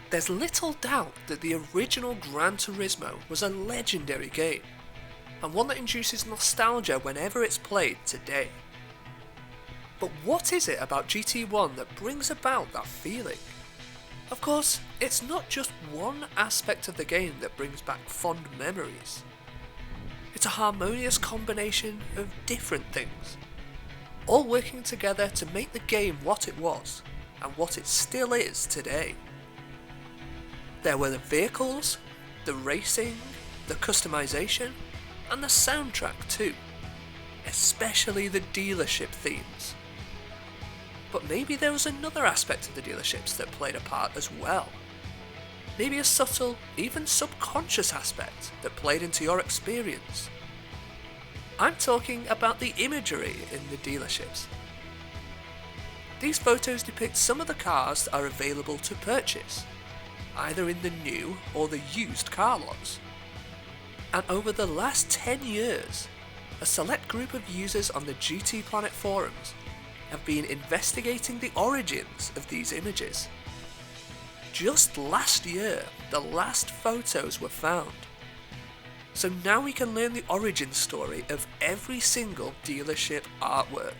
There's little doubt that the original Gran Turismo was a legendary game, and one that induces nostalgia whenever it's played today. But what is it about GT1 that brings about that feeling? Of course, it's not just one aspect of the game that brings back fond memories. It's a harmonious combination of different things, all working together to make the game what it was, and what it still is today. There were the vehicles, the racing, the customization, and the soundtrack too, especially the dealership themes. But maybe there was another aspect of the dealerships that played a part as well. Maybe a subtle, even subconscious aspect that played into your experience. I'm talking about the imagery in the dealerships. These photos depict some of the cars that are available to purchase, either in the new or the used car lots. And over the last 10 years, a select group of users on the GT Planet forums have been investigating the origins of these images. Just last year, the last photos were found. So now we can learn the origin story of every single dealership artwork.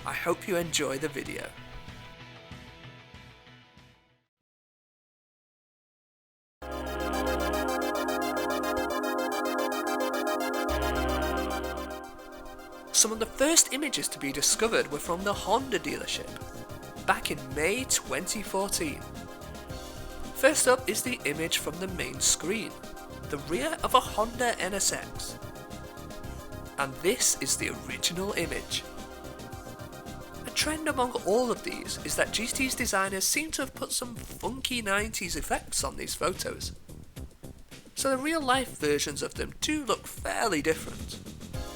I hope you enjoy the video. Some of the first images to be discovered were from the Honda dealership, back in May 2014. First up is the image from the main screen, the rear of a Honda NSX. And this is the original image. A trend among all of these is that GT's designers seem to have put some funky 90s effects on these photos. So the real life versions of them do look fairly different.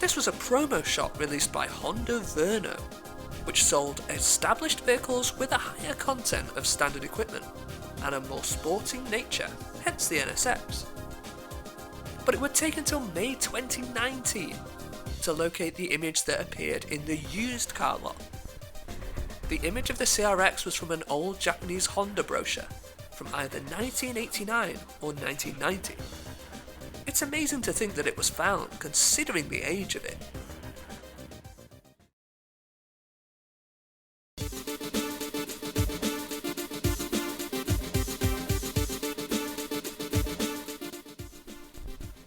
This was a promo shot released by Honda Verno, which sold established vehicles with a higher content of standard equipment and a more sporting nature, hence the NSX. But it would take until May 2019 to locate the image that appeared in the used car lot. The image of the CRX was from an old Japanese Honda brochure from either 1989 or 1990. It's amazing to think that it was found, considering the age of it.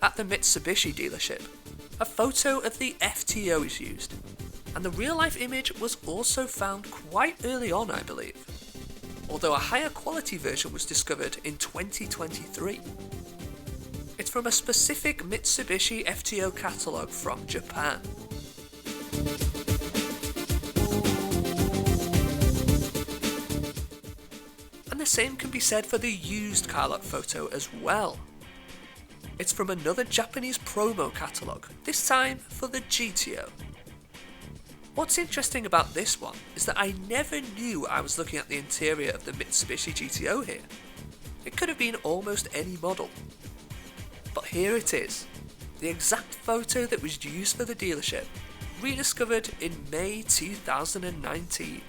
At the Mitsubishi dealership, a photo of the FTO is used, and the real-life image was also found quite early on, I believe, although a higher quality version was discovered in 2023. It's from a specific Mitsubishi FTO catalogue from Japan. And the same can be said for the used car lot photo as well. It's from another Japanese promo catalogue, this time for the GTO. What's interesting about this one is that I never knew I was looking at the interior of the Mitsubishi GTO here. It could have been almost any model. But here it is, the exact photo that was used for the dealership, rediscovered in May 2019.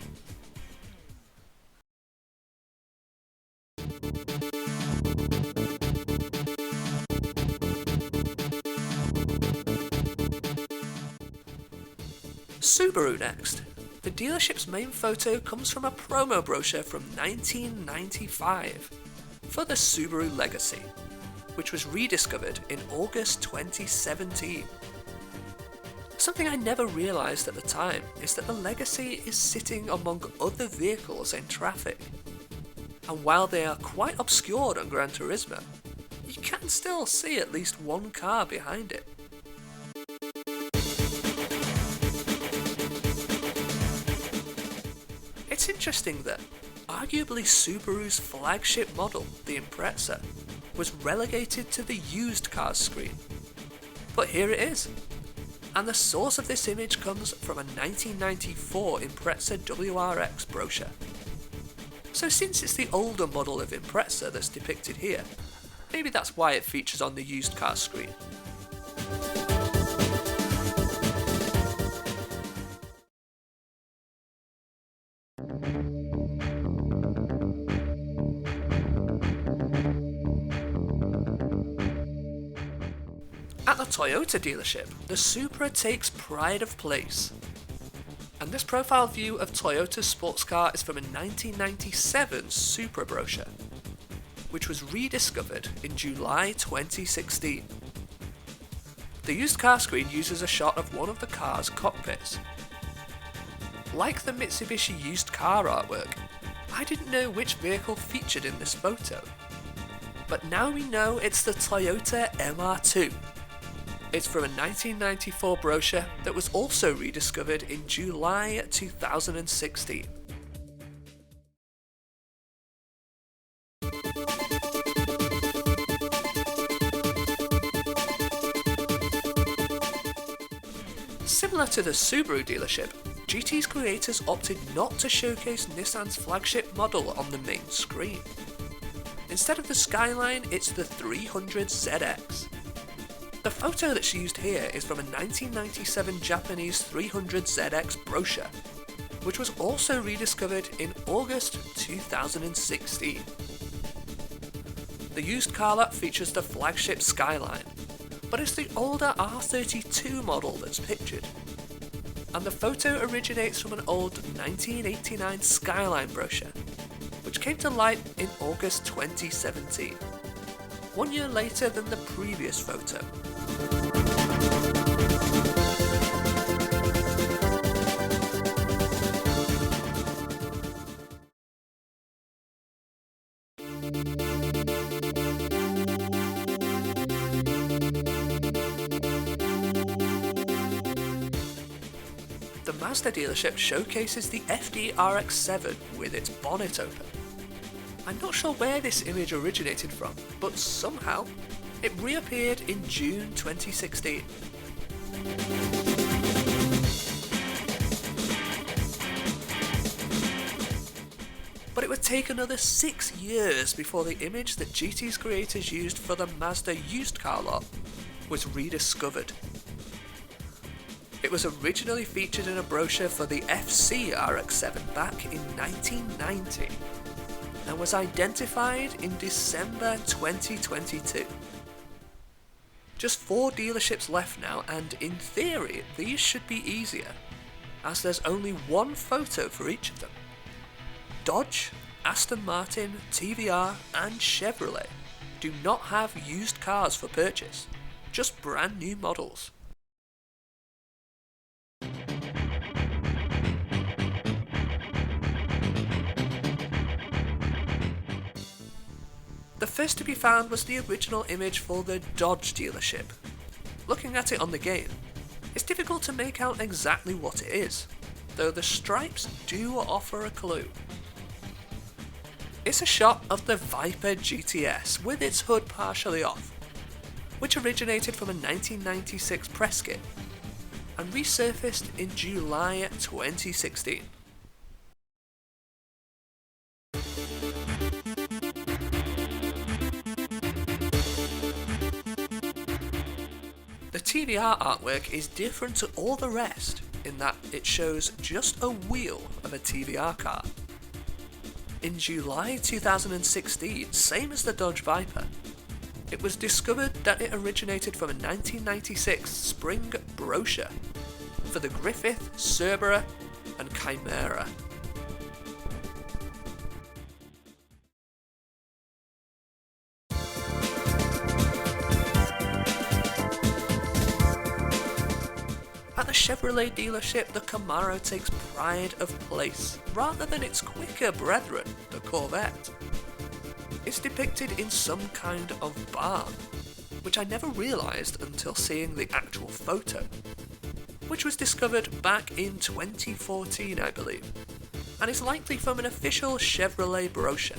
Subaru next. The dealership's main photo comes from a promo brochure from 1995 for the Subaru Legacy, which was rediscovered in August 2017. Something I never realised at the time is that the Legacy is sitting among other vehicles in traffic. And while they are quite obscured on Gran Turismo, you can still see at least one car behind it. It's interesting that arguably Subaru's flagship model, the Impreza, was relegated to the used cars screen. But here it is. And the source of this image comes from a 1994 Impreza WRX brochure. So since it's the older model of Impreza that's depicted here, maybe that's why it features on the used car screen. the Toyota dealership, the Supra takes pride of place. And this profile view of Toyota's sports car is from a 1997 Supra brochure, which was rediscovered in July 2016. The used car screen uses a shot of one of the car's cockpits. Like the Mitsubishi used car artwork, I didn't know which vehicle featured in this photo. But now we know it's the Toyota MR2. It's from a 1994 brochure that was also rediscovered in July 2016. Similar to the Subaru dealership, GT's creators opted not to showcase Nissan's flagship model on the main screen. Instead of the Skyline, it's the 300ZX. The photo that's used here is from a 1997 Japanese 300ZX brochure, which was also rediscovered in August 2016. The used car lot features the flagship Skyline, but it's the older R32 model that's pictured. And the photo originates from an old 1989 Skyline brochure, which came to light in August 2017, 1 year later than the previous photo. The Mazda dealership showcases the FD RX-7 with its bonnet open. I'm not sure where this image originated from, but somehow it reappeared in June 2016. But it would take another 6 years before the image that GT's creators used for the Mazda used car lot was rediscovered. It was originally featured in a brochure for the FC RX-7 back in 1990 and was identified in December 2022. Just 4 dealerships left now, and in theory these should be easier, as there's only one photo for each of them. Dodge, Aston Martin, TVR and Chevrolet do not have used cars for purchase, just brand new models. The first to be found was the original image for the Dodge dealership. Looking at it on the game, it's difficult to make out exactly what it is, though the stripes do offer a clue. It's a shot of the Viper GTS with its hood partially off, which originated from a 1996 press kit and resurfaced in July 2016. The TVR artwork is different to all the rest in that it shows just a wheel of a TVR car. In July 2016, same as the Dodge Viper, it was discovered that it originated from a 1996 spring brochure for the Griffith, Cerberus and Chimera. At the Chevrolet dealership, the Camaro takes pride of place, rather than its quicker brethren, the Corvette. It's depicted in some kind of barn, which I never realised until seeing the actual photo, which was discovered back in 2014, I believe, and is likely from an official Chevrolet brochure.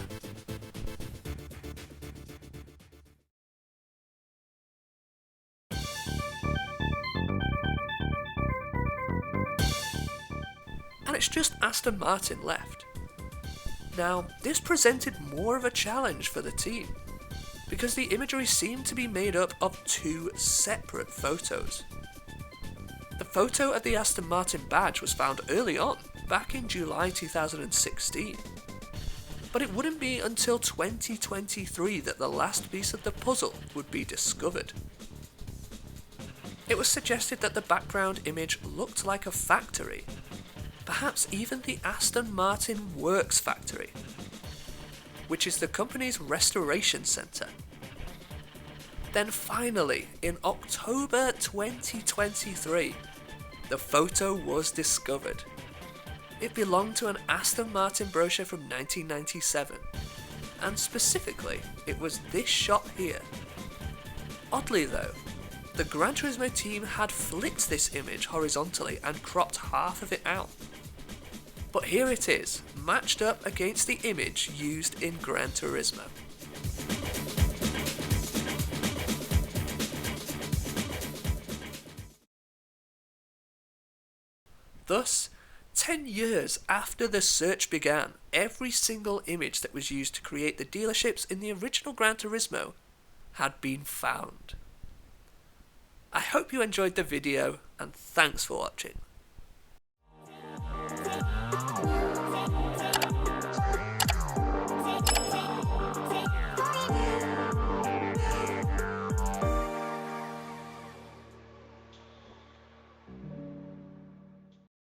And it's just Aston Martin left. Now, this presented more of a challenge for the team, because the imagery seemed to be made up of 2 separate photos. The photo of the Aston Martin badge was found early on, back in July 2016, but it wouldn't be until 2023 that the last piece of the puzzle would be discovered. It was suggested that the background image looked like a factory, perhaps even the Aston Martin Works factory, which is the company's restoration centre. Then finally, in October 2023, the photo was discovered. It belonged to an Aston Martin brochure from 1997, and specifically, it was this shot here. Oddly though, the Gran Turismo team had flipped this image horizontally and cropped half of it out. But here it is, matched up against the image used in Gran Turismo. Thus, 10 years after the search began, every single image that was used to create the dealerships in the original Gran Turismo had been found. I hope you enjoyed the video, and thanks for watching.